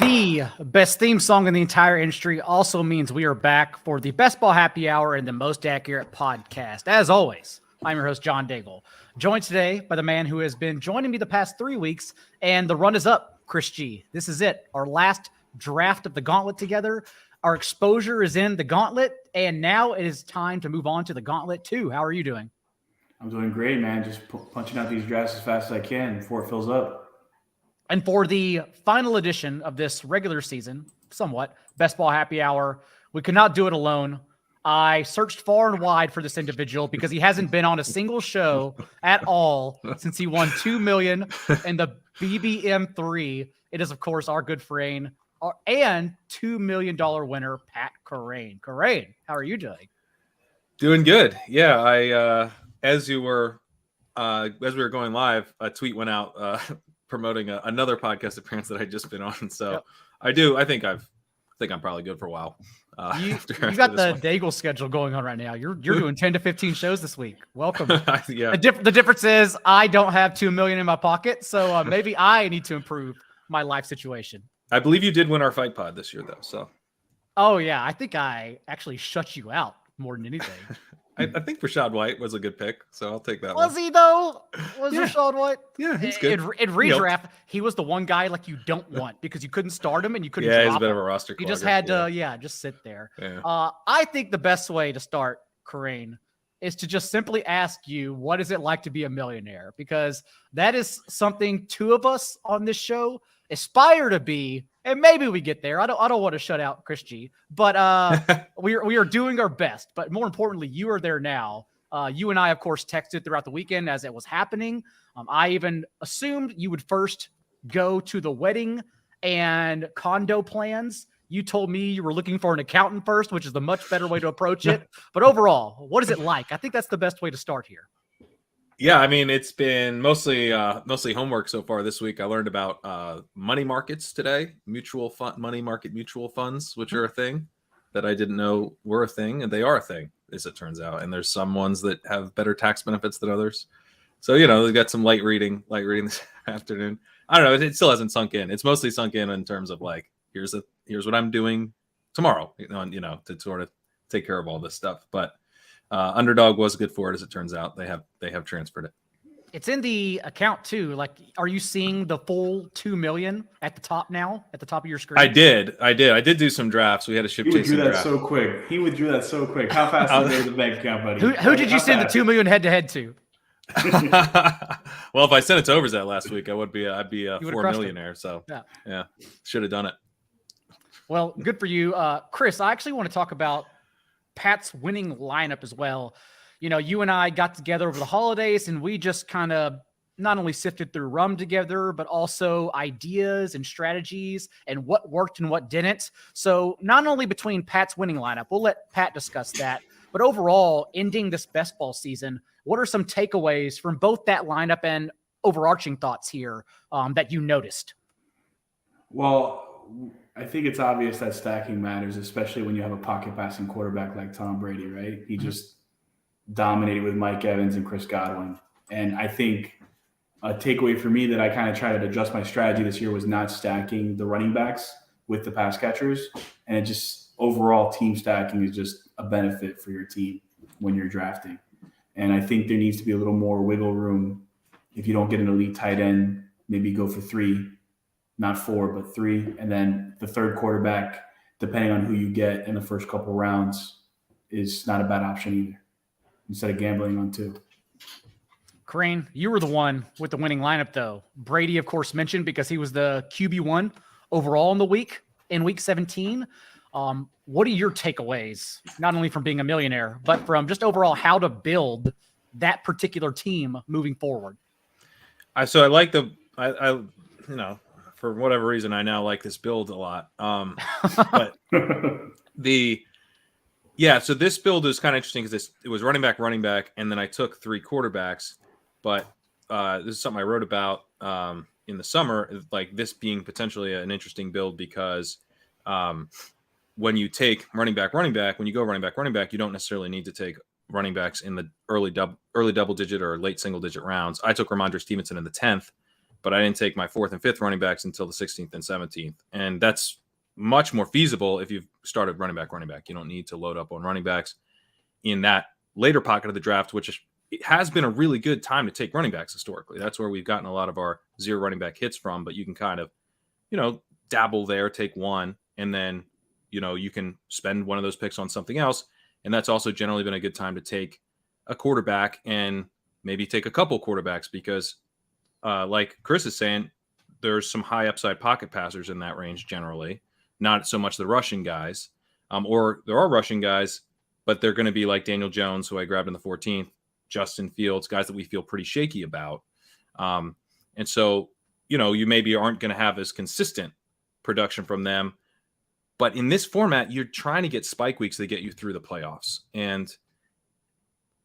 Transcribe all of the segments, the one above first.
The best theme song in the entire industry also means we are back for the Best Ball Happy Hour and the most accurate podcast. As always, I'm your host, John Daigle, joined today by the man who has been joining me the past 3 weeks, and the run is up, Chris G. This is it, our last draft of the Gauntlet together. Our exposure is in the Gauntlet, and now it is time to move on to the Gauntlet 2. How are you doing? I'm doing great, man. Just punching out these drafts as fast as I can before it fills up. And for the final edition of this regular season, somewhat, Best Ball Happy Hour, we could not do it alone. I searched far and wide for this individual because he hasn't been on a single show at all since he won $2 million in the BBM3. It is, of course, our good friend and $2 million winner, Pat Kerrane. Kerrane, how are you doing? Doing good. Yeah, as we were going live, a tweet went out promoting another podcast appearance that I'd just been on. So yep. I think I'm probably good for a while. You got the Daigle schedule going on right now. You're doing 10 to 15 shows this week. Welcome. Yeah. The difference is I don't have $2 million in my pocket, so maybe I need to improve my life situation. I believe you did win our fight pod this year, though. So. Oh yeah, I think I actually shut you out more than anything. I think Rashad White was a good pick, so I'll take that. Was he though? Rashad White? Yeah, he's good. In redraft, he was the one guy like you don't want because you couldn't start him and you couldn't. Yeah, drop he's a bit him. of a roster. You just had to, just sit there. Yeah. I think the best way to start, Kerrane, is to just simply ask you, what is it like to be a millionaire? Because that is something two of us on this show aspire to be. And maybe we get there. I don't want to shut out Chris G, but we are doing our best. But more importantly, you are there now. You and I, of course, texted throughout the weekend as it was happening. I even assumed you would first go to the wedding and condo plans. You told me you were looking for an accountant first, which is the much better way to approach it. But overall, what is it like? I think that's the best way to start here. Yeah, I mean, it's been mostly homework so far this week. I learned about money markets today, money market mutual funds, which are a thing that I didn't know were a thing, and they are a thing, as it turns out. And there's some ones that have better tax benefits than others. So, they've got some light reading this afternoon. I don't know. It still hasn't sunk in. It's mostly sunk in terms of like, here's what I'm doing tomorrow, to sort of take care of all this stuff. But Underdog was good for it, as it turns out. They have transferred it. It's in the account too. Like, are you seeing the full 2 million at the top now, at the top of your screen? I did do some drafts. We had a ship chasing He withdrew that so quick. How fast did they the bank account, buddy? Who did you send the 2 million head to head to? Well, if I sent it to Overzet last week, I'd be a 4 millionaire. So yeah, should have done it. Well, good for you, Chris. I actually want to talk about Pat's winning lineup as well. You and I got together over the holidays and we just kind of not only sifted through rum together, but also ideas and strategies and what worked and what didn't. So not only between Pat's winning lineup, we'll let Pat discuss that, but overall ending this best ball season, what are some takeaways from both that lineup and overarching thoughts here that you noticed? Well, I think it's obvious that stacking matters, especially when you have a pocket passing quarterback like Tom Brady, right? He just dominated with Mike Evans and Chris Godwin. And I think a takeaway for me that I kind of tried to adjust my strategy this year was not stacking the running backs with the pass catchers. And it just overall team stacking is just a benefit for your team when you're drafting. And I think there needs to be a little more wiggle room. If you don't get an elite tight end, maybe go for 3, not 4, but 3. And then the third quarterback, depending on who you get in the first couple rounds, is not a bad option either, instead of gambling on 2. Kerrane, you were the one with the winning lineup, though. Brady, of course, mentioned because he was the QB1 overall in week 17. What are your takeaways, not only from being a millionaire, but from just overall how to build that particular team moving forward? So I like for whatever reason, I now like this build a lot. But so this build is kind of interesting because it was running back, and then I took 3 quarterbacks. But this is something I wrote about in the summer, like this being potentially an interesting build because when you take running back, when you go running back, you don't necessarily need to take running backs in the early double digit or late single digit rounds. I took Ramondre Stevenson in the 10th but I didn't take my 4th and 5th running backs until the 16th and 17th. And that's much more feasible if you've started running back. You don't need to load up on running backs in that later pocket of the draft, which it has been a really good time to take running backs historically. That's where we've gotten a lot of our 0 running back hits from, but you can kind of, dabble there, take one, and then, you can spend one of those picks on something else. And that's also generally been a good time to take a quarterback and maybe take a couple quarterbacks because like Chris is saying, there's some high upside pocket passers in that range generally, not so much the rushing guys, or there are rushing guys, but they're going to be like Daniel Jones, who I grabbed in the 14th, Justin Fields, guys that we feel pretty shaky about. And so, you maybe aren't going to have as consistent production from them. But in this format, you're trying to get spike weeks that get you through the playoffs. And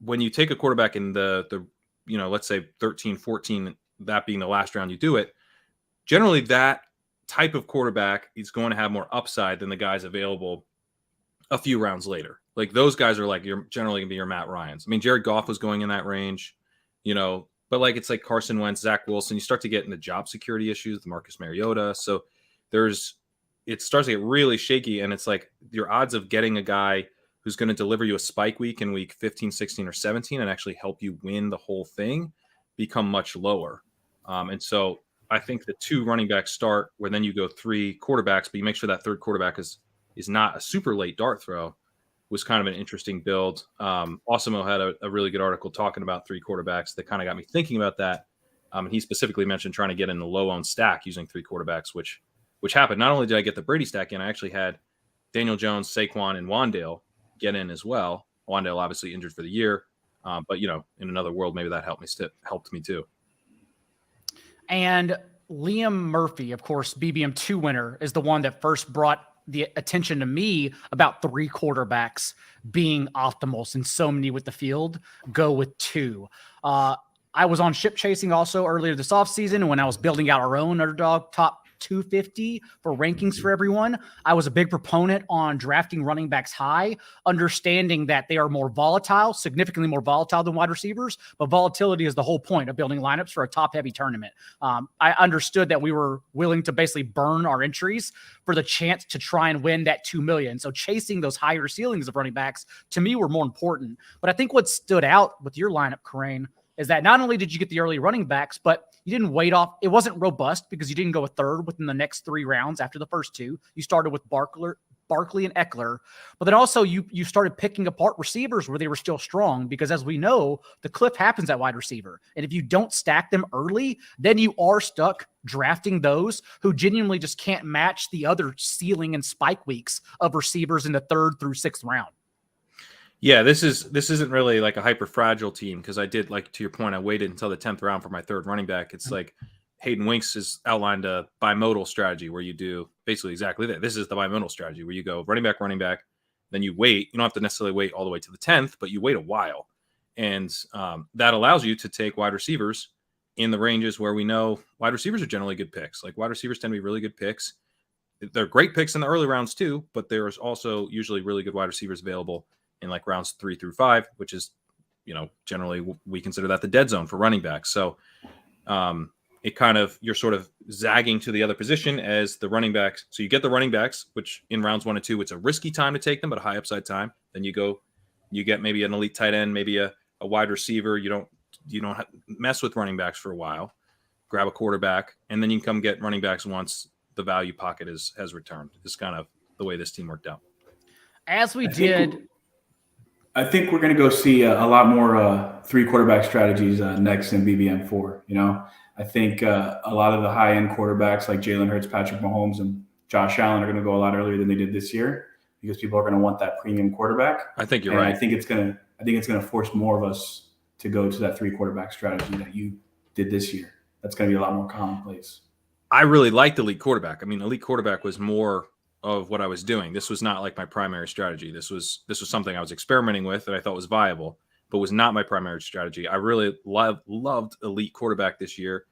when you take a quarterback in the let's say 13, 14, that being the last round you do it, generally that type of quarterback is going to have more upside than the guys available a few rounds later. Like those guys are like, you're generally going to be your Matt Ryans. I mean, Jared Goff was going in that range, but like it's like Carson Wentz, Zach Wilson. You start to get into job security issues, the Marcus Mariota. So it starts to get really shaky, and it's like your odds of getting a guy who's going to deliver you a spike week in week 15, 16, or 17 and actually help you win the whole thing become much lower. And so I think the 2 running backs start where then you go 3 quarterbacks, but you make sure that 3rd quarterback is not a super late dart throw was kind of an interesting build. Osimo had a really good article talking about 3 quarterbacks that kind of got me thinking about that. And he specifically mentioned trying to get in the low owned stack using 3 quarterbacks, which happened. Not only did I get the Brady stack in, I actually had Daniel Jones, Saquon, and Wandale get in as well. Wandale obviously injured for the year, but in another world, maybe that helped me too. And Liam Murphy, of course, BBM 2 winner, is the one that first brought the attention to me about 3 quarterbacks being optimal, since so many with the field go with 2. I was on ship chasing also earlier this offseason when I was building out our own Underdog top 250 for rankings for everyone. I was a big proponent on drafting running backs high, understanding that they are more volatile, significantly more volatile than wide receivers, but volatility is the whole point of building lineups for a top-heavy tournament. I understood that we were willing to basically burn our entries for the chance to try and win that $2 million. So chasing those higher ceilings of running backs, to me, were more important. But I think what stood out with your lineup, Kerrane, is that not only did you get the early running backs, but you didn't wait off. It wasn't robust because you didn't go a third within the next 3 rounds after the first 2. You started with Barkley and Eckler, but then also you started picking apart receivers where they were still strong, because as we know, the cliff happens at wide receiver. And if you don't stack them early, then you are stuck drafting those who genuinely just can't match the other ceiling and spike weeks of receivers in the 3rd through 6th round. Yeah, this isn't really like a hyper fragile team, because I did, like to your point, I waited until the 10th round for my 3rd running back. It's like Hayden Winks has outlined a bimodal strategy where you do basically exactly that. This is the bimodal strategy where you go running back, then you wait. You don't have to necessarily wait all the way to the 10th, but you wait a while. And that allows you to take wide receivers in the ranges where we know wide receivers are generally good picks. Like wide receivers tend to be really good picks. They're great picks in the early rounds too, but there's also usually really good wide receivers available in like rounds 3 through 5, which is, generally we consider that the dead zone for running backs. So it kind of, you're sort of zagging to the other position as the running backs. So you get the running backs, which in rounds 1 and 2, it's a risky time to take them, but a high upside time. Then you get maybe an elite tight end, maybe a wide receiver. You don't mess with running backs for a while, grab a quarterback, and then you can come get running backs once the value pocket has returned. It's kind of the way this team worked out. As we did. I think we're going to go see a lot more 3 quarterback strategies next in BBM 4. I think a lot of the high-end quarterbacks like Jalen Hurts, Patrick Mahomes, and Josh Allen are going to go a lot earlier than they did this year, because people are going to want that premium quarterback. I think you're right. I think it's going to force more of us to go to that 3 quarterback strategy that you did this year. That's going to be a lot more commonplace. I really liked elite quarterback. I mean, elite quarterback was more of what I was doing. This was not like my primary strategy. This was something I was experimenting with that I thought was viable, but was not my primary strategy. I really loved elite quarterback this year.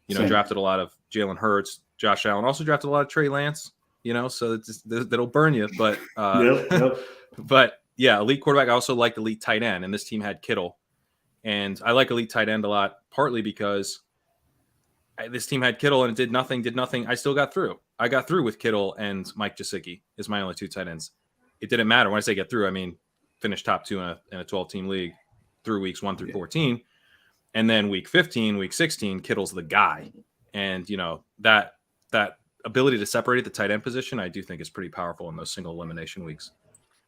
Drafted a lot of Jalen Hurts, Josh Allen, also drafted a lot of Trey Lance, so that'll burn you. But Yep. But yeah, elite quarterback. I also liked elite tight end, and this team had Kittle. And I like elite tight end a lot, partly because this team had Kittle and it did nothing. I still got through. I got through with Kittle and Mike Gesicki is my only 2 tight ends. It didn't matter. When I say get through, I mean finish top 2 in a 12-team league through weeks 1 through 14. And then week 15, week 16, Kittle's the guy. And, that ability to separate the tight end position, I do think is pretty powerful in those single elimination weeks.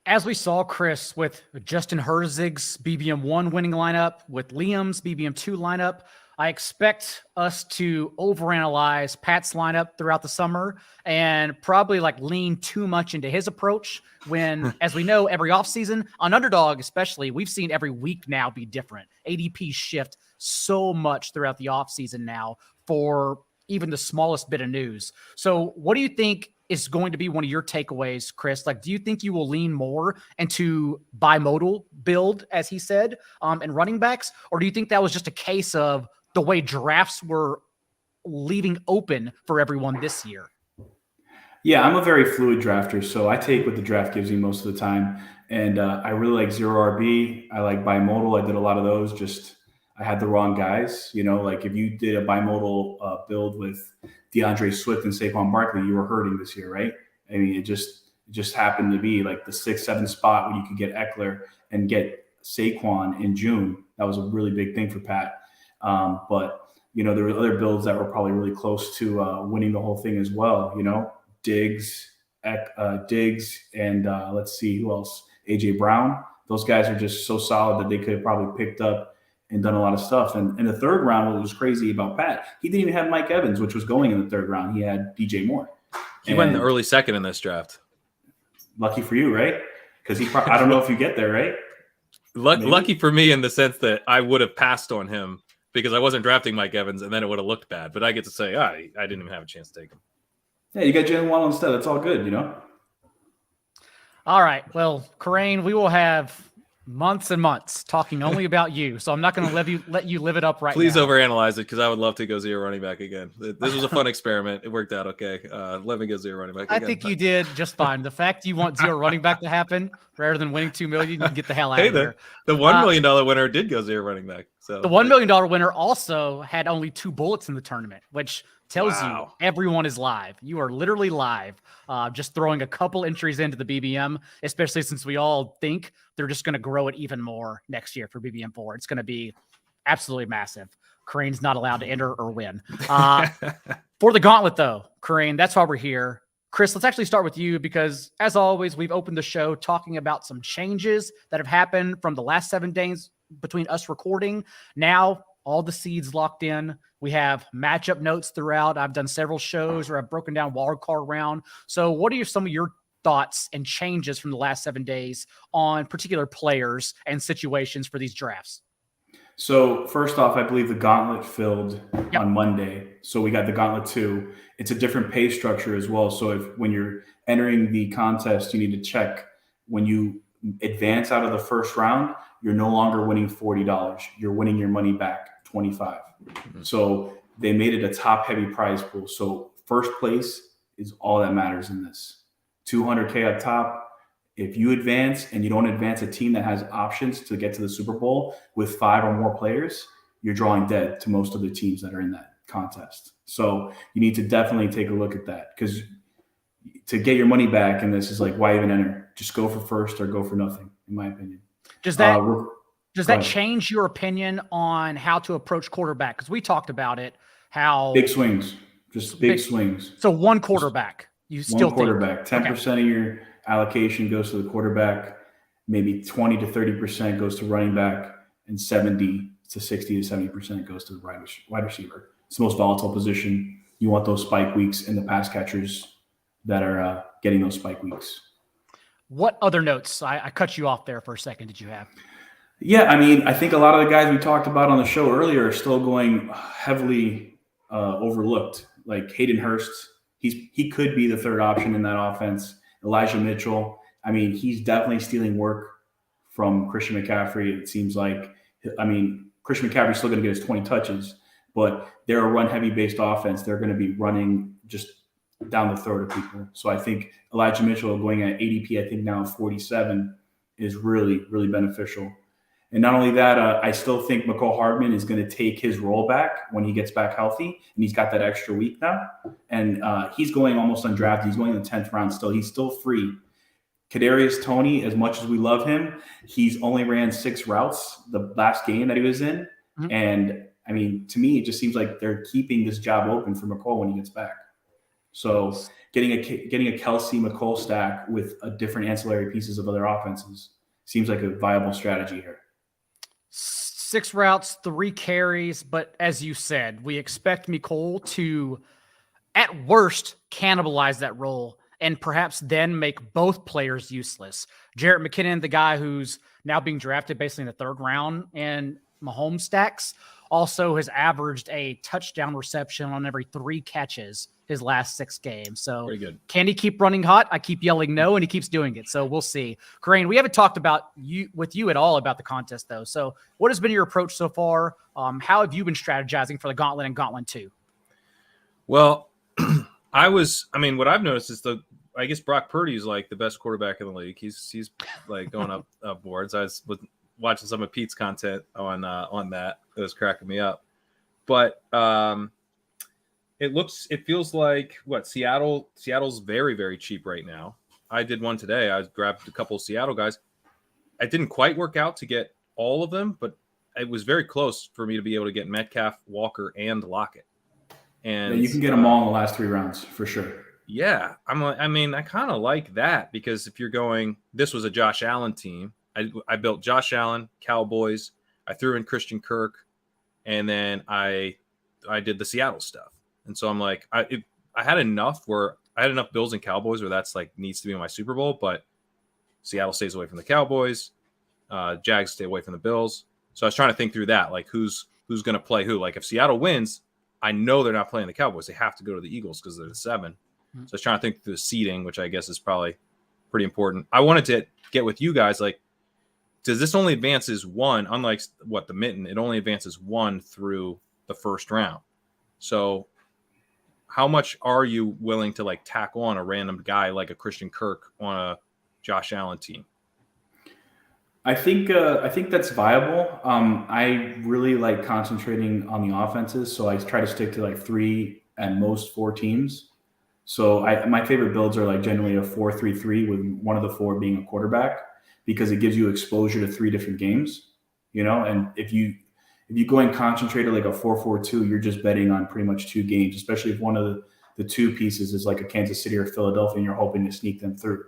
As we saw, Chris, with Justin Herzig's BBM1 winning lineup, with Liam's BBM2 lineup, I expect us to overanalyze Pat's lineup throughout the summer and probably lean too much into his approach when, as we know, every offseason, on Underdog especially, we've seen every week now be different. ADP shift so much throughout the offseason now for even the smallest bit of news. So what do you think is going to be one of your takeaways, Chris? Do you think you will lean more into bimodal build, as he said, and running backs? Or do you think that was just a case of the way drafts were leaving open for everyone this year? Yeah, I'm a very fluid drafter, so I take what the draft gives me most of the time. And I really like zero RB. I like bimodal. I did a lot of those. Just I had the wrong guys. If you did a bimodal build with DeAndre Swift and Saquon Barkley, you were hurting this year, right? I mean, it just happened to be the 6th, 7th spot when you could get Eckler and get Saquon in June. That was a really big thing for Pat. But there were other builds that were probably really close to winning the whole thing as well. Diggs, and let's see who else. AJ Brown. Those guys are just so solid that they could have probably picked up and done a lot of stuff. And in the 3rd round, what was crazy about Pat, he didn't even have Mike Evans, which was going in the 3rd round. He had DJ Moore. He went in the early 2nd in this draft. Lucky for you, right? Because I don't know if you get there, right? Lucky for me in the sense that I would have passed on him because I wasn't drafting Mike Evans, and then it would have looked bad. But I get to say, I didn't even have a chance to take him. Yeah, you got Jalen Waddle instead. That's all good, All right. Well, Kerrane, we will have months and months talking only about you. So I'm not going to let you live it up right Please now. overanalyze it because I would love to go 0 running back again. This was a fun experiment. It worked out okay. Let me go 0 running back again. I think you did just fine. The fact you want 0 running back to happen rather than winning $2 million, you can get the hell out of here. The $1 million winner did go 0 running back. So the $1 million winner also had only 2 bullets in the tournament, which tells you everyone is live. You are literally live, just throwing a couple entries into the BBM, especially since we all think they're just going to grow it even more next year for BBM4. It's going to be absolutely massive. Kerrane's not allowed to enter or win. For the Gauntlet, though, Kerrane, that's why we're here. Chris, let's actually start with you because, as always, we've opened the show talking about some changes that have happened from the last 7 days between us recording. Now, all the seeds locked in. We have matchup notes throughout. I've done several shows where I've broken down wild card round. So what are some of your thoughts and changes from the last 7 days on particular players and situations for these drafts? So first off, I believe the Gauntlet filled on Monday. So we got the Gauntlet 2. It's a different pay structure as well. So when you're entering the contest, you need to check when you advance out of the first round, you're no longer winning $40. You're winning your money back, $25. Mm-hmm. So they made it a top-heavy prize pool. So first place is all that matters in this. $200K up top. If you advance and you don't advance a team that has options to get to the Super Bowl with 5 or more players, you're drawing dead to most of the teams that are in that contest. So you need to definitely take a look at that because to get your money back in this is why even enter? Just go for first or go for nothing, in my opinion. Does that change your opinion on how to approach quarterback? Because we talked about it, how big swings, just big swings. So one quarterback, you still one quarterback, 10% of your allocation goes to the quarterback, maybe 20 to 30% goes to running back, and 70 to 60 to 70% goes to the wide receiver. It's the most volatile position. You want those spike weeks and the pass catchers that are getting those spike weeks. What other notes? I cut you off there for a second. Did you have? Yeah, I mean, I think a lot of the guys we talked about on the show earlier are still going heavily overlooked. Like Hayden Hurst, he could be the third option in that offense. Elijah Mitchell, I mean, he's definitely stealing work from Christian McCaffrey. It seems like, I mean, Christian McCaffrey's still going to get his 20 touches, but they're a run-heavy based offense. They're going to be running just down the throat of people. So I think Elijah Mitchell going at ADP, I think now 47, is really, really beneficial. And not only that, I still think McCole Hardman is going to take his role back when he gets back healthy, and he's got that extra week now. And he's going almost undrafted. He's going in the 10th round still. He's still free. Kadarius Toney, as much as we love him, he's only ran 6 routes the last game that he was in. Mm-hmm. And, I mean, to me, it just seems like they're keeping this job open for McCole when he gets back. So getting a Kelsey McCole stack with a different ancillary pieces of other offenses seems like a viable strategy here. 6 routes, 3 carries, but as you said, we expect McCole to, at worst, cannibalize that role and perhaps then make both players useless. Jerick McKinnon, the guy who's now being drafted basically in the 3rd round in Mahomes stacks, also has averaged a touchdown reception on every 3 catches his last 6 games. So very good. Can he keep running hot? I keep yelling no, and he keeps doing it. So we'll see. Kerrane, we haven't talked about you at all about the contest, though. So what has been your approach so far? How have you been strategizing for the Gauntlet and Gauntlet 2? Well, what I've noticed is I guess Brock Purdy is like the best quarterback in the league. He's like going up boards. I was watching some of Pete's content on that. It was cracking me up. But it feels like Seattle's very, very cheap right now. I did one today. I grabbed a couple of Seattle guys. It didn't quite work out to get all of them, but it was very close for me to be able to get Metcalf, Walker, and Lockett. And you can get them all in the last 3 rounds for sure. Yeah, I kind of like that because if you're going, this was a Josh Allen team. I built Josh Allen, Cowboys. I threw in Christian Kirk, and then I did the Seattle stuff. And so I'm like, I had enough Bills and Cowboys where that's like needs to be in my Super Bowl, but Seattle stays away from the Cowboys. Jags stay away from the Bills. So I was trying to think through that, like who's going to play who. Like if Seattle wins, I know they're not playing the Cowboys. They have to go to the Eagles because they're the 7. So I was trying to think through the seeding, which I guess is probably pretty important. I wanted to get with you guys, like, does this only advances 1, unlike the Mitten, it only advances 1 through the 1st round. So how much are you willing to like tack on a random guy like a Christian Kirk on a Josh Allen team? I think that's viable. I really like concentrating on the offenses, so I try to stick to like 3 at most 4 teams. So my favorite builds are like generally a 4-3-3 with one of the 4 being a quarterback because it gives you exposure to 3 different games, and if you go and concentrate like a 4-4-2, you're just betting on pretty much 2 games, especially if one of the 2 pieces is like a Kansas City or Philadelphia and you're hoping to sneak them through.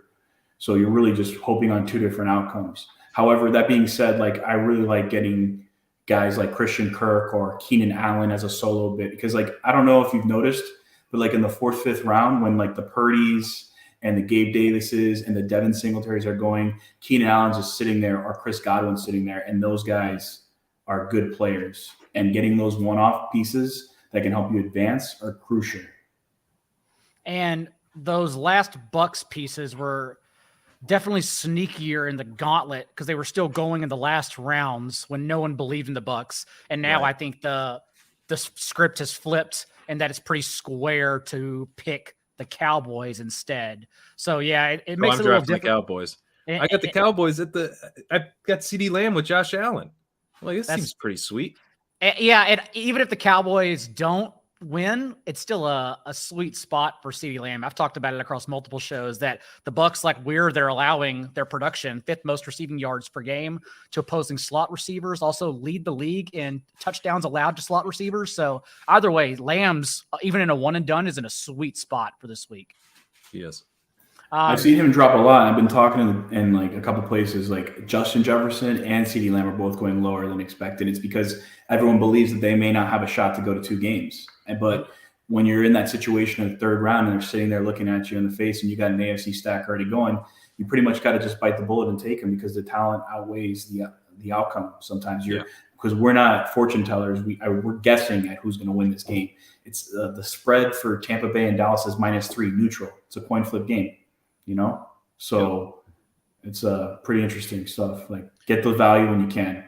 So you're really just hoping on 2 different outcomes. However, that being said, like I really like getting guys like Christian Kirk or Keenan Allen as a solo bit because like I don't know if you've noticed, but like in the 4th, 5th round, when like the Purdy's and the Gabe Davises and the Devin Singletaries are going, Keenan Allen's just sitting there or Chris Godwin's sitting there, and those guys are good players. And getting those one-off pieces that can help you advance are crucial. And those last Bucks pieces were definitely sneakier in the Gauntlet because they were still going in the last rounds when no one believed in the Bucks. And now I think the script has flipped and that it's pretty square to pick the Cowboys instead. So yeah, it makes it a little different. The Cowboys. I got the Cowboys I got CeeDee Lamb with Josh Allen. Like this seems pretty sweet. Yeah, and even if the Cowboys don't win, it's still a sweet spot for CeeDee Lamb. I've talked about it across multiple shows that the Bucks, they're allowing their production 5th most receiving yards per game to opposing slot receivers, also lead the league in touchdowns allowed to slot receivers. So either way, Lamb's, even in a 1 and done, is in a sweet spot for this week. He is. I've seen him drop a lot. I've been talking in like a couple places, like Justin Jefferson and CeeDee Lamb are both going lower than expected. It's because everyone believes that they may not have a shot to go to 2 games. But when you're in that situation in the 3rd round and they're sitting there looking at you in the face and you got an AFC stack already going, you pretty much got to just bite the bullet and take them because the talent outweighs the outcome. Sometimes because we're not fortune tellers. We're guessing at who's going to win this game. It's the spread for Tampa Bay and Dallas is -3 neutral. It's a coin flip game. So it's pretty interesting stuff. Like get the value when you can.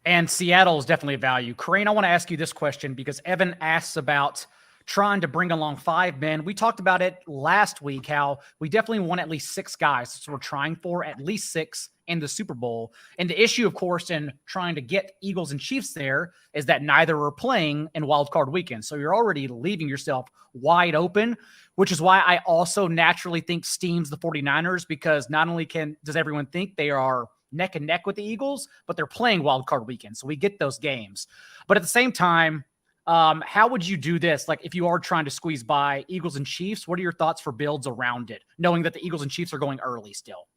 And Seattle is definitely a value. Kerrane, I want to ask you this question because Evan asks about trying to bring along 5 men. We talked about it last week, how we definitely want at least 6 guys. So we're trying for at least 6 in the Super Bowl. And the issue, of course, in trying to get Eagles and Chiefs there is that neither are playing in wild card weekend. So you're already leaving yourself wide open, which is why I also naturally think steams the 49ers, because not only does everyone think they are neck and neck with the Eagles, but they're playing wild card weekend. So we get those games. But at the same time, how would you do this? Like, if you are trying to squeeze by Eagles and Chiefs, what are your thoughts for builds around it, knowing that the Eagles and Chiefs are going early still?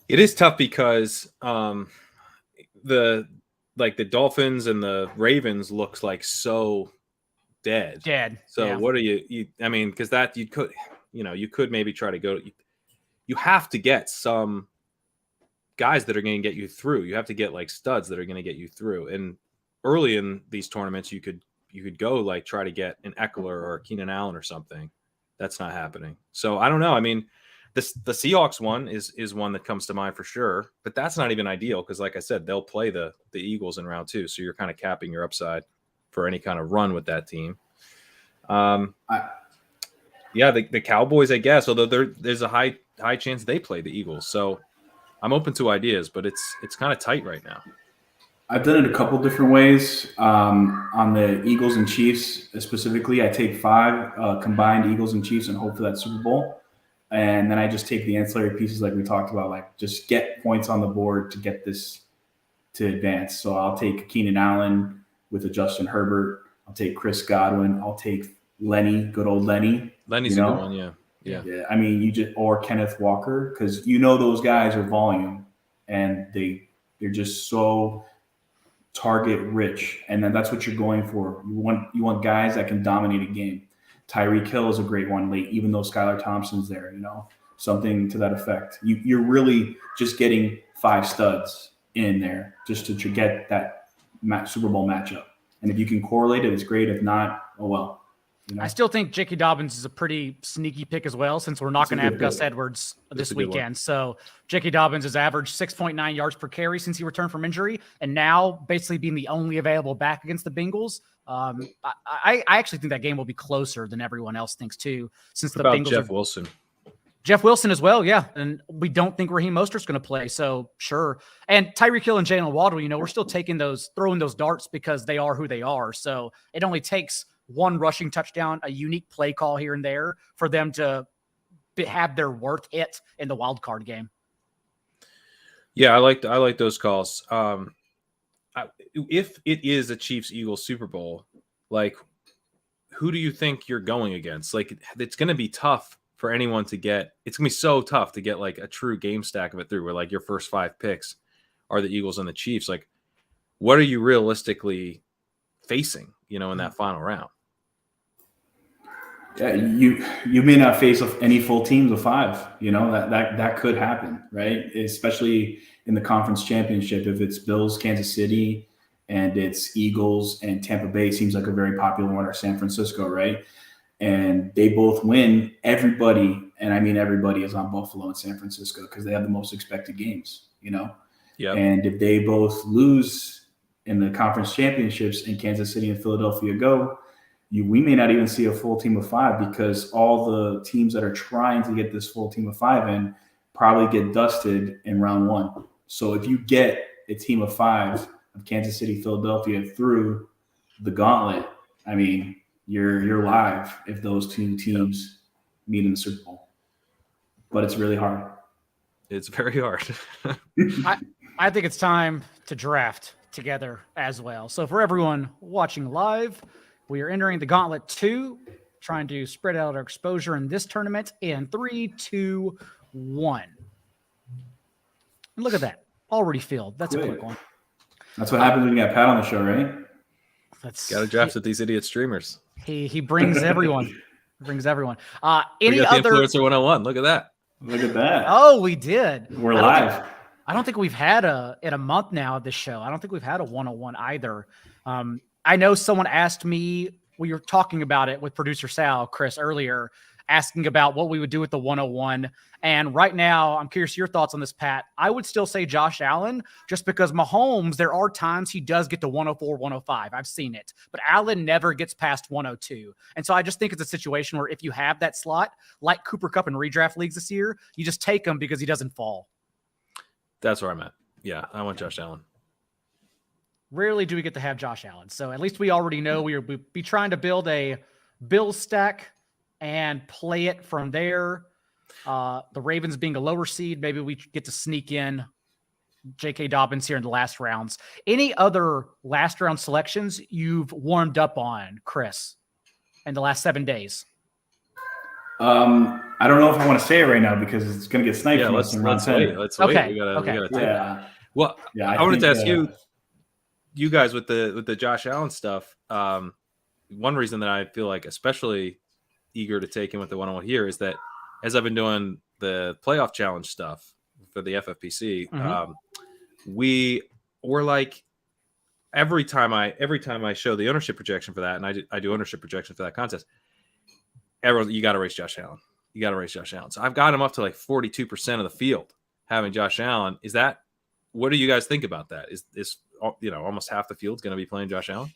It is tough because the Dolphins and the Ravens looks like so dead. So what are you I mean, because that you could maybe try to go. You have to get some guys that are going to get you through. You have to get like studs that are going to get you through. And early in these tournaments, you could go like try to get an Eckler or a Keenan Allen or something. That's not happening. So I don't know. I mean, the Seahawks one is one that comes to mind for sure, but that's not even ideal because, like I said, they'll play the Eagles in round 2, so you're kind of capping your upside for any kind of run with that team. The Cowboys, I guess, although there's a high chance they play the Eagles. So I'm open to ideas, but it's kind of tight right now. I've done it a couple different ways. On the Eagles and Chiefs specifically, I take 5 combined Eagles and Chiefs and hope for that Super Bowl. And then I just take the ancillary pieces like we talked about, like just get points on the board to get this to advance. So I'll take Keenan Allen with a Justin Herbert. I'll take Chris Godwin. I'll take Lenny, good old Lenny. Lenny's a good one, yeah. I mean, or Kenneth Walker, because those guys are volume and they're just so target rich, and then that's what you're going for. You want guys that can dominate a game. Tyreek Hill is a great one late, even though Skylar Thompson's there, something to that effect. You're really just getting 5 studs in there just to get that Super Bowl matchup. And if you can correlate it, it's great. If not, oh well. I still think J.K. Dobbins is a pretty sneaky pick as well, since we're not going to have Gus Edwards this weekend. So J.K. Dobbins has averaged 6.9 yards per carry since he returned from injury, and now basically being the only available back against the Bengals. I actually think that game will be closer than everyone else thinks too, since what about Bengals Jeff Wilson as well, yeah. And we don't think Raheem Mostert's going to play, so sure. And Tyreek Hill and Jalen Waddle, we're still throwing those darts because they are who they are. So it only takes one rushing touchdown, a unique play call here and there for them to have their worth hit in the wild card game. Yeah, I like those calls. If it is a Chiefs-Eagles Super Bowl, like, who do you think you're going against? Like, it's going to be tough for anyone to get. It's going to be so tough to get like a true game stack of it through, where like your first 5 picks are the Eagles and the Chiefs. Like, what are you realistically facing, in that final round? Yeah, you may not face any full teams of 5. That could happen, right? Especially in the conference championship, if it's Bills, Kansas City, and it's Eagles and Tampa Bay, seems like a very popular one, or San Francisco, right? And they both win. Everybody, and I mean everybody, is on Buffalo and San Francisco because they have the most expected games. Yeah. And if they both lose in the conference championships and Kansas City and Philadelphia go, we may not even see a full team of 5, because all the teams that are trying to get this full team of 5 in probably get dusted in round 1. So if you get a team of 5 of Kansas City, Philadelphia through the Gauntlet, I mean, you're live if those 2 teams meet in the Super Bowl. But it's really hard. It's very hard. I think it's time to draft together as well. So for everyone watching live, we are entering the Gauntlet 2, trying to spread out our exposure in this tournament in 3, 2, 1. And look at that. Already filled. That's a quick one. That's what happens when you got Pat on the show, right? Got to draft with these idiot streamers. He brings everyone. Any we got other the Influencer 101. Look at that. Look at that. Oh, we did. We're live. I don't think we've had in a month now of this show. I don't think we've had a 101 either. I know someone asked me, we were talking about it with producer Sal, Chris, earlier, asking about what we would do with the 101. And right now, I'm curious your thoughts on this, Pat. I would still say Josh Allen, just because Mahomes, there are times he does get to 104, 105. I've seen it. But Allen never gets past 102. And so I just think it's a situation where if you have that slot, like Cooper Kupp in redraft leagues this year, you just take him because he doesn't fall. That's where I'm at. Yeah, I want Josh Allen. Rarely do we get to have Josh Allen. So at least we already know we'll be trying to build a Bills stack and play it from there. The Ravens being a lower seed, maybe we get to sneak in J.K. Dobbins here in the last rounds. Any other last round selections you've warmed up on, Chris, in the last 7 days? I don't know if I want to say it right now because it's going to get sniped. Yeah, from let's us in round wait. 10. Let's Okay, wait. We gotta take Yeah. Well, Yeah, I wanted to think, ask you guys with the Josh Allen stuff. One reason that I feel like especially eager to take him with the one-on-one here is that as I've been doing the playoff challenge stuff for the FFPC, we were like every time I show the ownership projection for that, and I do ownership projection for that contest. Everyone, you got to race Josh Allen. You got to race Josh Allen. So I've got him up to like 42% of the field having Josh Allen. Is that? What do you guys think about that? Is almost half the field's going to be playing Josh Allen?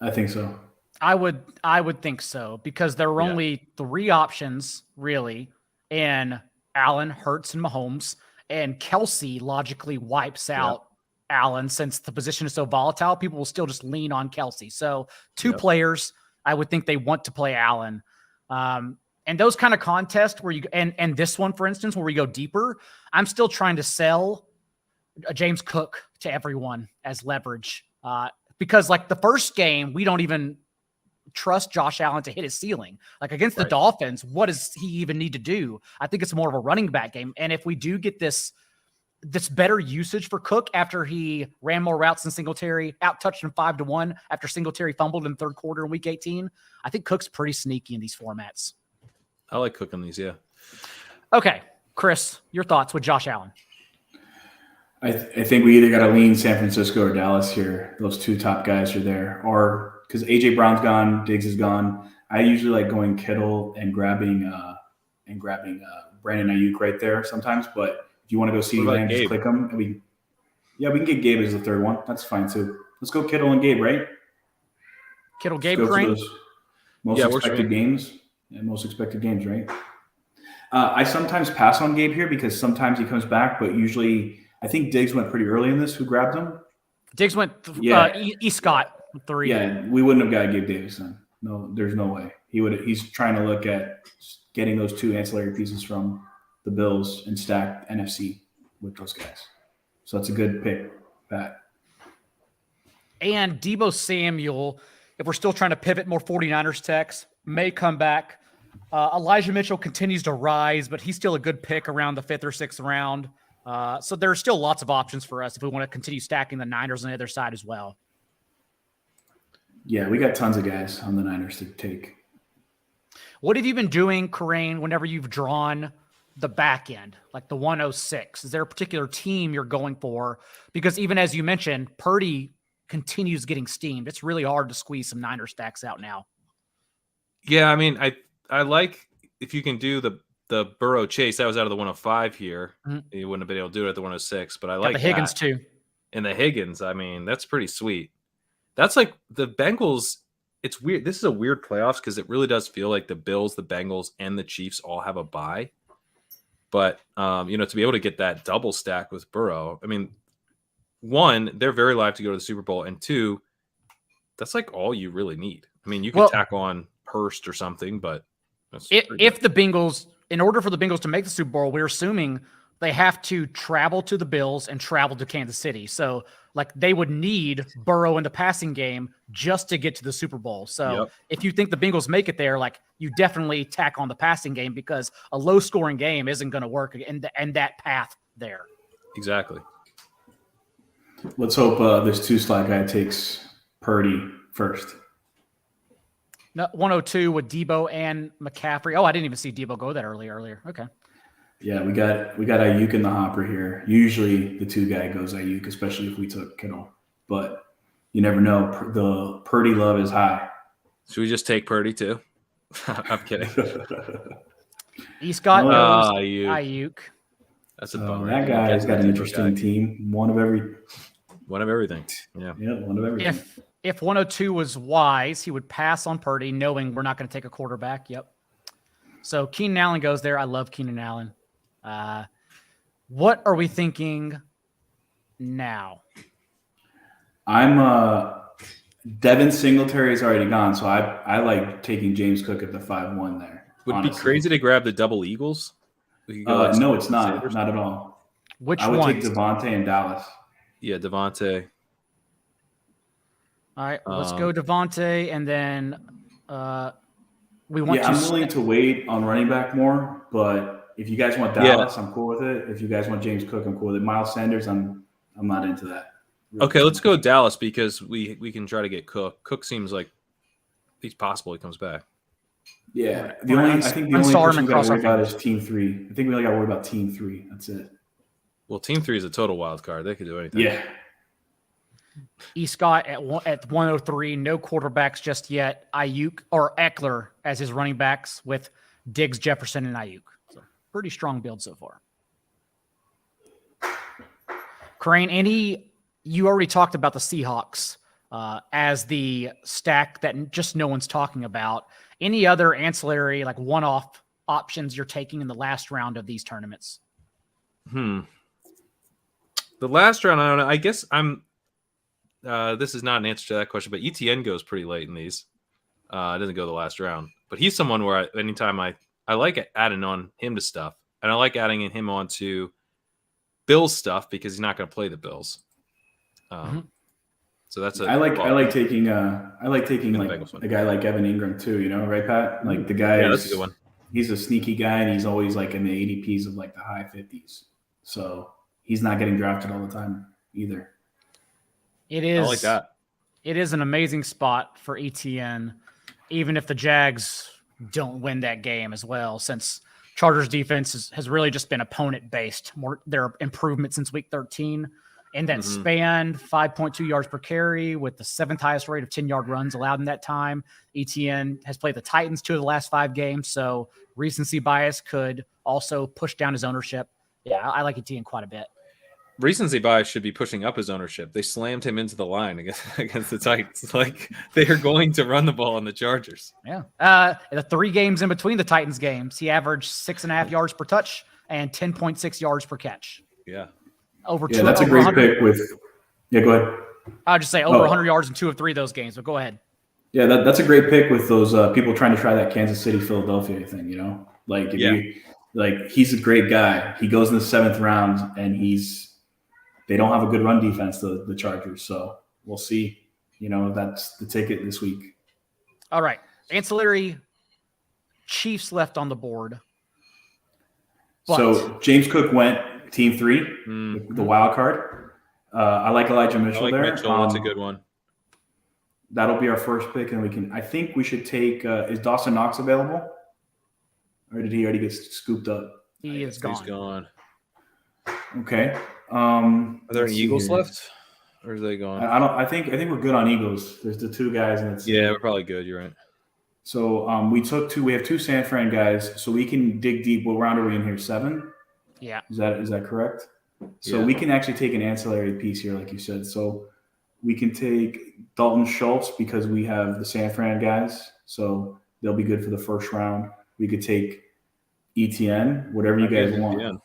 I think so. I would think so because there are only 3 options really in Allen, Hurts, and Mahomes, and Kelsey logically wipes out Allen since the position is so volatile. People will still just lean on Kelsey. So 2 players, I would think they want to play Allen. And those kind of contests where you and this one, for instance, where we go deeper, I'm still trying to sell James Cook to everyone as leverage because like the first game, we don't even trust Josh Allen to hit his ceiling. Like against the Dolphins, what does he even need to do? I think it's more of a running back game. And if we do get this better usage for Cook after he ran more routes than Singletary, out-touched him 5-1 after Singletary fumbled in the third quarter in week 18, I think Cook's pretty sneaky in these formats. I like Cook on these, yeah. Okay, Chris, your thoughts with Josh Allen? I think we either got to lean San Francisco or Dallas here. Those 2 top guys are there. Or because A.J. Brown's gone, Diggs is gone. I usually like going Kittle and grabbing Brandon Ayuk right there sometimes. But if you want to go CeeDee Lamb, just click them. We can get Gabe as the third one. That's fine too. Let's go Kittle and Gabe, right? Kittle, Gabe, Kerrane? Most expected games. Yeah, most expected games, right? I sometimes pass on Gabe here because sometimes he comes back, but usually I think Diggs went pretty early in this. Who grabbed him? Diggs went Scott 3. Yeah, we wouldn't have got Gabe Davis then. No, there's no way. He's trying to look at getting those 2 ancillary pieces from the Bills and stack NFC with those guys. So that's a good pick, Pat. And Deebo Samuel, if we're still trying to pivot more 49ers techs, may come back. Elijah Mitchell continues to rise, but he's still a good pick around the 5th or 6th round. So there are still lots of options for us if we want to continue stacking the Niners on the other side as well. Yeah, we got tons of guys on the Niners to take. What have you been doing, Kerrane, whenever you've drawn the back end, like the 106? Is there a particular team you're going for? Because even as you mentioned, Purdy continues getting steamed. It's really hard to squeeze some Niner stacks out now. Yeah, I mean, I like if you can do the Burrow chase. That was out of the 105 here. You wouldn't have been able to do it at the 106, but I like the Higgins too. And the Higgins, I mean, that's pretty sweet. That's like the Bengals. It's weird. This is a weird playoffs because it really does feel like the Bills, the Bengals, and the Chiefs all have a bye. But, to be able to get that double stack with Burrow, I mean, 1, they're very live to go to the Super Bowl. And 2, that's like all you really need. I mean, you can tack on Hurst or something, but if the Bengals, in order for the Bengals to make the Super Bowl, we're assuming they have to travel to the Bills and travel to Kansas City. So like they would need Burrow in the passing game just to get to the Super Bowl. So if you think the Bengals make it there, like you definitely tack on the passing game because a low scoring game isn't going to work and that path there. Exactly. Let's hope this 2 slot guy takes Purdy first. No, 102 with Debo and McCaffrey. Oh, I didn't even see Debo go that earlier. Okay. Yeah, we got Ayuk in the hopper here. Usually the 2 guy goes Ayuk, especially if we took Kittle. But you never know. The Purdy love is high. Should we just take Purdy too? I'm kidding. Scott goes Ayuk. That's a bummer. That guy has got an interesting team. One of everything. Yeah. Yeah, one of everything. If 102 was wise, he would pass on Purdy, knowing we're not going to take a quarterback. Yep. So Keenan Allen goes there. I love Keenan Allen. What are we thinking now? I'm Devin Singletary is already gone, so I like taking James Cook at the 5-1 there. Would it be honestly. crazy to grab the double Eagles? We could go like No, it's not. Sanders. Not at all. Which I would ones? take Devontae and Dallas. Yeah, Devontae. All right, let's go Devontae, and then we want to. I'm willing to wait on running back more, but if you guys want Dallas, I'm cool with it. If you guys want James Cook, I'm cool with it. Miles Sanders, I'm not into that. Okay, let's go Dallas because we can try to get Cook. Cook seems like it's possible he comes back. Yeah, I think the only person we got to worry about is Team 3. I think we only got to worry about Team 3. That's it. Well, Team 3 is a total wild card. They could do anything. Yeah. E. Scott at 103. No quarterbacks just yet. Ayuk or Eckler as his running backs with Diggs, Jefferson, and Ayuk. So pretty strong build so far. Kerrane, you already talked about the Seahawks as the stack that just no one's talking about. Any other ancillary, like one-off options you're taking in the last round of these tournaments? The last round, I don't know. I guess I'm. This is not an answer to that question, but ETN goes pretty late in these. It doesn't go the last round, but he's someone where anytime I like adding on him to stuff, and I like adding him on to Bills stuff because he's not going to play the Bills. So that's I like taking like a guy like Evan Ingram too, right, Pat? Like the guy that's a good one. He's a sneaky guy and he's always like in the ADPs of like the high 50s. So he's not getting drafted all the time either. It is. I like that. It is an amazing spot for ETN, even if the Jags don't win that game as well, since Chargers defense has really just been opponent based. Their improvement since week 13. In that span, 5.2 yards per carry with the 7th highest rate of 10-yard runs allowed in that time. ETN has played the Titans 2 of the last 5 games, so recency bias could also push down his ownership. Yeah, I like ETN quite a bit. Recency bias should be pushing up his ownership. They slammed him into the line against the Titans. Like they are going to run the ball on the Chargers. Yeah. The 3 games in between the Titans games, he averaged 6.5 yards per touch and 10.6 yards per catch. Yeah. That's a great pick with. Yeah, go ahead. I'll just say over 100 yards in 2 of 3 of those games, but go ahead. Yeah, that's a great pick with those people trying to try that Kansas City, Philadelphia thing, Like, he's a great guy. He goes in the 7th round, and they don't have a good run defense, the Chargers. So we'll see. That's the ticket this week. All right. Ancillary Chiefs left on the board. So James Cook went Team 3, the wild card. I like Elijah Mitchell there. Mitchell, that's a good one. That'll be our first pick, and I think we should take. Is Dawson Knox available, or did he already get scooped up? He is gone. He's gone. Okay. Are there any Eagles left, or are they gone? I think we're good on Eagles. There's the 2 guys, and we're probably good. You're right. So we took 2. We have 2 San Fran guys, so we can dig deep. What round are we in here? 7. Yeah. Is that correct? So we can actually take an ancillary piece here, like you said. So we can take Dalton Schultz because we have the San Fran guys, so they'll be good for the first round. We could take ETN, whatever you guys want. ETN.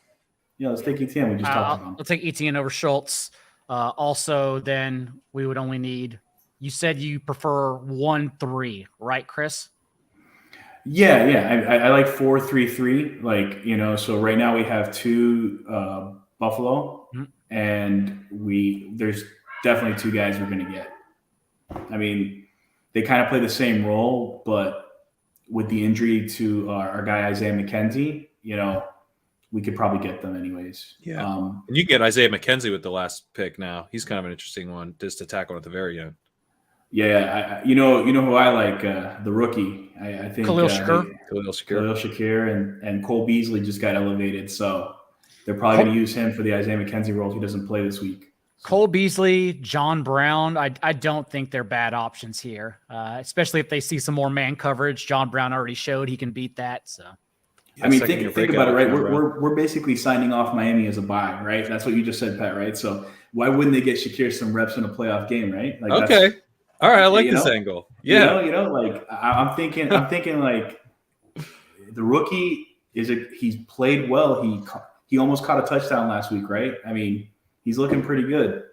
Yeah, let's take ETN. We just talked about. I'll take ETN over Schultz. Also, then we would only need. You said you prefer 1-3, right, Chris? Yeah. I like 4-3-3. Like, so right now we have 2 Buffalo, and there's definitely 2 guys we're going to get. I mean, they kind of play the same role, but with the injury to our guy Isaiah McKenzie, we could probably get them anyways. Yeah, and you get Isaiah McKenzie with the last pick now. He's kind of an interesting one just to tackle at the very end. Yeah, you know who I like, the rookie. I think Khalil Shakir and Cole Beasley just got elevated, so they're probably going to use him for the Isaiah McKenzie role if he doesn't play this week. Cole Beasley, John Brown, I don't think they're bad options here, especially if they see some more man coverage. John Brown already showed he can beat that. So, I mean, think about it, right? We're basically signing off Miami as a bye, right? That's what you just said, Pat, right? So why wouldn't they get Shakir some reps in a playoff game, right? Like, okay. All right, I like this angle. Yeah, like I'm thinking like the rookie he's played well. he almost caught a touchdown last week, right? I mean, he's looking pretty good.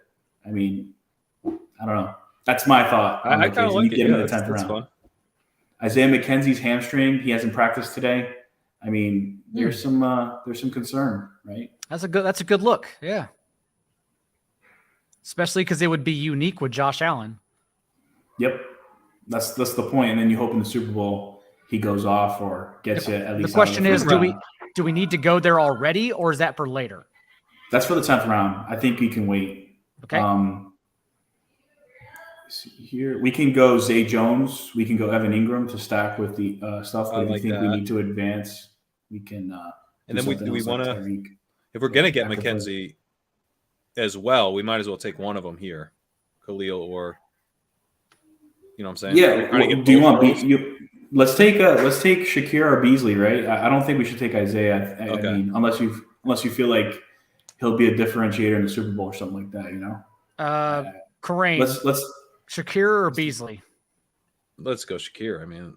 I mean, I don't know. That's my thought. I kind of like it. Get him Yeah, in the 10th that's round. fun. Isaiah McKenzie's hamstring. He hasn't practiced today. I mean, there's some concern, right? That's a good look. Yeah. Especially because it would be unique with Josh Allen. Yep. That's the point. And then you hope in the Super Bowl he goes off or gets you at least. The question is, do we need to go there already, or is that for later? That's for the 10th round. I think you can wait. Okay. See here, we can go Zay Jones. We can go Evan Ingram to stack with the stuff. But if you think we need to advance, we can. And then do we want to? If we're gonna get McKenzie as well, we might as well take one of them here, Khalil or. You know what I'm saying? Yeah. Do you want Let's take Shakir or Beasley, right? I don't think we should take Isaiah. I mean, unless you feel like he'll be a differentiator in the Super Bowl or something like that, you know. Kerrane. Let's Shakir or Beasley. Let's go Shakir. I mean,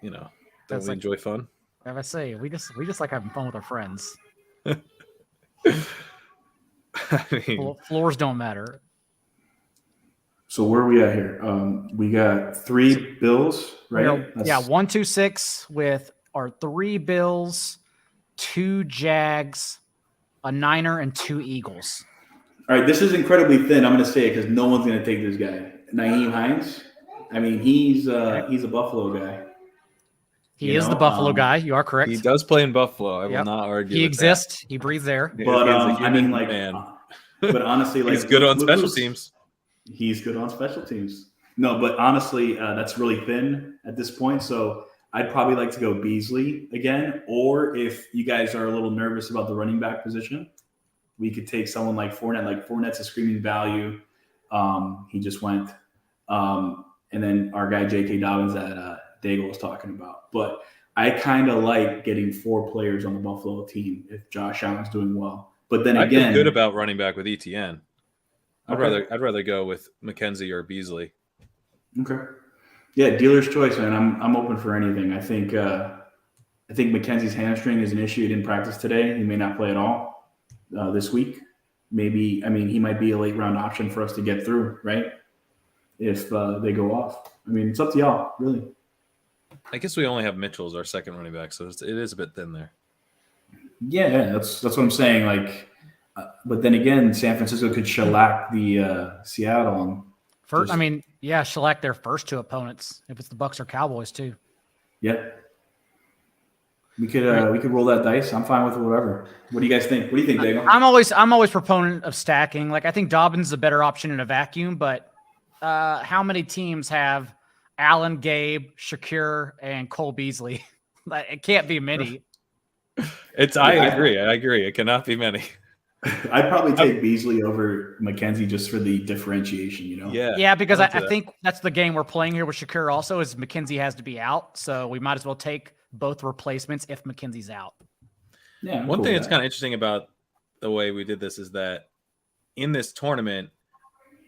you know, don't we enjoy fun? As I say, we just like having fun with our friends. I mean, floors don't matter. So where are we at here? We got 3 Bills, right? Yeah, 1, 2, 6 with our 3 Bills, 2 Jags, a Niner, and 2 Eagles. All right, this is incredibly thin. I'm going to say it because no one's going to take this guy, Nyheim Hines. I mean, he's a Buffalo guy. He is the Buffalo guy. You are correct. He does play in Buffalo. I will not argue. He with exists. That. He breathes there. But I mean, like, but honestly, like, he's good on special teams. He's good on special teams. No, but honestly, that's really thin at this point. So I'd probably like to go Beasley again. Or if you guys are a little nervous about the running back position, we could take someone like Fournette. Like, Fournette's a screaming value. He just went. And then our guy J.K. Dobbins that Daigle was talking about. But I kind of like getting 4 players on the Buffalo team if Josh Allen's doing well. But then again, I feel good about running back with ETN. I'd rather go with McKenzie or Beasley. Okay. Yeah, dealer's choice, man. I'm open for anything. I think McKenzie's hamstring is an issue. He didn't practice today. He may not play at all this week. Maybe, I mean, he might be a late round option for us to get through, right? If they go off. I mean, it's up to y'all, really. I guess we only have Mitchell as our second running back, so it is a bit thin there. Yeah, that's what I'm saying. Like, but then again, San Francisco could shellac the Seattle. Shellac their first 2 opponents if it's the Bucs or Cowboys too. Yeah, we could roll that dice. I'm fine with whatever. What do you guys think? What do you think, Daigle? I'm always proponent of stacking. Like, I think Dobbins is a better option in a vacuum, but how many teams have Allen, Gabe, Shakir, and Cole Beasley? It can't be many. I agree. It cannot be many. I'd probably take Beasley over McKenzie just for the differentiation, you know? Yeah, because I think that's the game we're playing here with Shakir also is McKenzie has to be out. So we might as well take both replacements if McKenzie's out. Yeah. One thing that's kind of interesting about the way we did this is that in this tournament,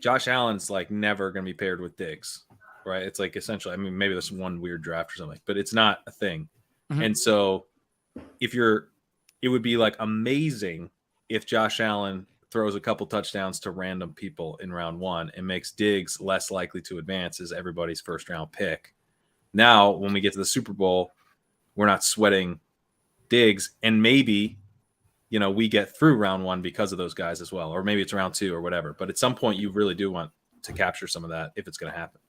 Josh Allen's like never going to be paired with Diggs, right? It's like essentially, I mean, maybe there's one weird draft or something, but it's not a thing. Mm-hmm. And so it would be like amazing if Josh Allen throws a couple touchdowns to random people in round 1 and makes Diggs less likely to advance as everybody's first round pick. Now, when we get to the Super Bowl, we're not sweating Diggs, and maybe, you know, we get through round 1 because of those guys as well, or maybe it's round 2 or whatever. But at some point, you really do want to capture some of that if it's going to happen.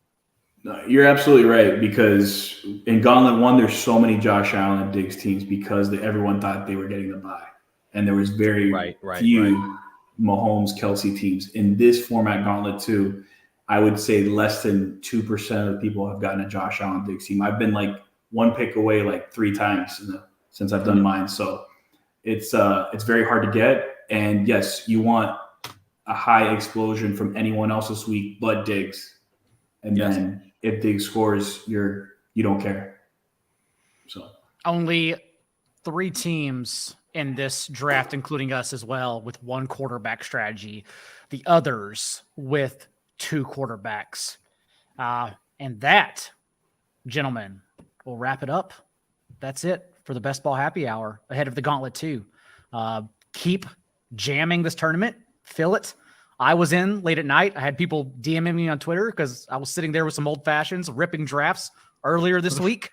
No, you're absolutely right, because in Gauntlet 1, there's so many Josh Allen Diggs teams because everyone thought they were getting the bye. And there was very few Mahomes, Kelsey teams. In this format, Gauntlet 2, I would say less than 2% of people have gotten a Josh Allen Diggs team. I've been like 1 pick away like 3 times since I've done mine. So it's very hard to get. And yes, you want a high explosion from anyone else this week but Diggs. And then if Diggs scores, you don't care. So only 3 teams in this draft, including us as well, with 1 quarterback strategy. The others with 2 quarterbacks. And that, gentlemen, will wrap it up. That's it for the Best Ball Happy Hour ahead of the Gauntlet 2. keep jamming this tournament, fill it. I was in late at night. I had people DMing me on Twitter because I was sitting there with some old fashions, ripping drafts earlier this week.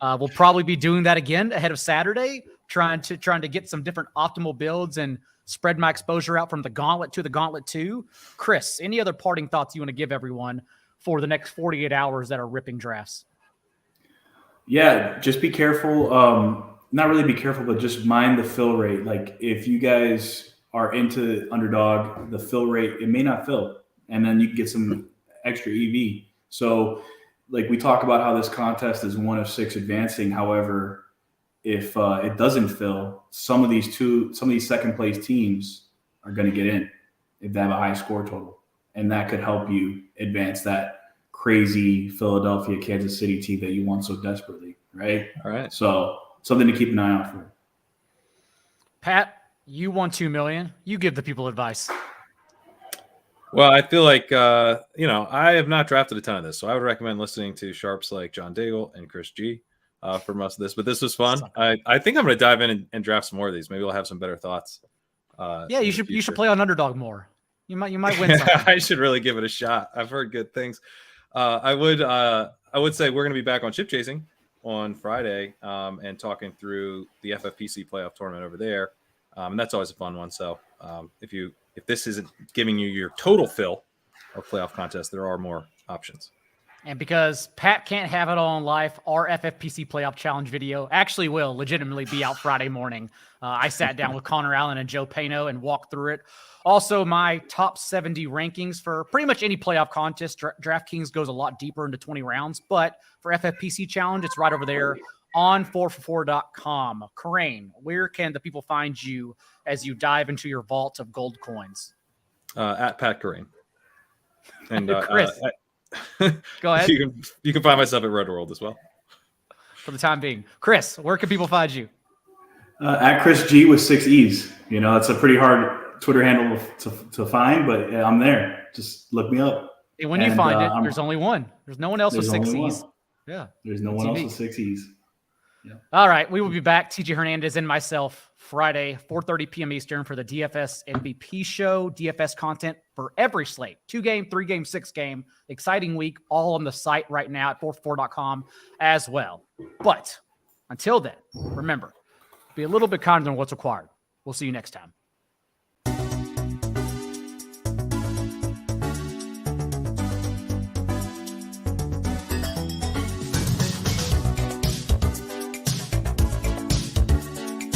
We'll probably be doing that again ahead of Saturday, trying to get some different optimal builds and spread my exposure out from the Gauntlet to the Gauntlet 2. Chris, any other parting thoughts you want to give everyone for the next 48 hours that are ripping drafts? Yeah, just be careful. Not really be careful, but just mind the fill rate. Like if you guys are into Underdog, the fill rate, it may not fill. And then you can get some extra EV. So like we talk about how this contest is 1 of 6 advancing. However, if it doesn't fill, some of these second place teams are going to get in if they have a high score total. And that could help you advance that crazy Philadelphia, Kansas City team that you want so desperately, right? All right. So something to keep an eye out for. Pat, you won $2 million. You give the people advice. Well, I feel like, I have not drafted a ton of this, so I would recommend listening to sharps like John Daigle and Chris G for most of this, but this was fun. I think I'm going to dive in and draft some more of these. Maybe I'll have some better thoughts. Yeah, you should play on Underdog more. You might win something. I should really give it a shot. I've heard good things. I would say we're going to be back on Chip Chasing on Friday and talking through the FFPC playoff tournament over there. And that's always a fun one. So if this isn't giving you your total fill of playoff contests, there are more options. And because Pat can't have it all in life, our FFPC playoff challenge video actually will legitimately be out Friday morning. I sat down with Connor Allen and Joe Pano and walked through it. Also, my top 70 rankings for pretty much any playoff contest. DraftKings goes a lot deeper into 20 rounds, but for FFPC challenge, it's right over there on 4for4.com. Kerrane, where can the people find you as you dive into your vault of gold coins? At Pat Kerrane. And Chris, go ahead. You can find myself at Red World as well. For the time being. Chris, where can people find you? At Chris G with 6 E's. It's a pretty hard Twitter handle to find, but I'm there. Just look me up. And when you find it, there's only one. There's no one else with 6 E's. Yeah. There's no one else with 6 E's. Yeah. All right. We will be back, TJ Hernandez and myself, Friday, 4:30 p.m. Eastern for the DFS MVP show. DFS content for every slate. 2-game, 3-game, 6-game. Exciting week, all on the site right now at 4for4.com as well. But until then, remember, be a little bit kinder than what's required. We'll see you next time.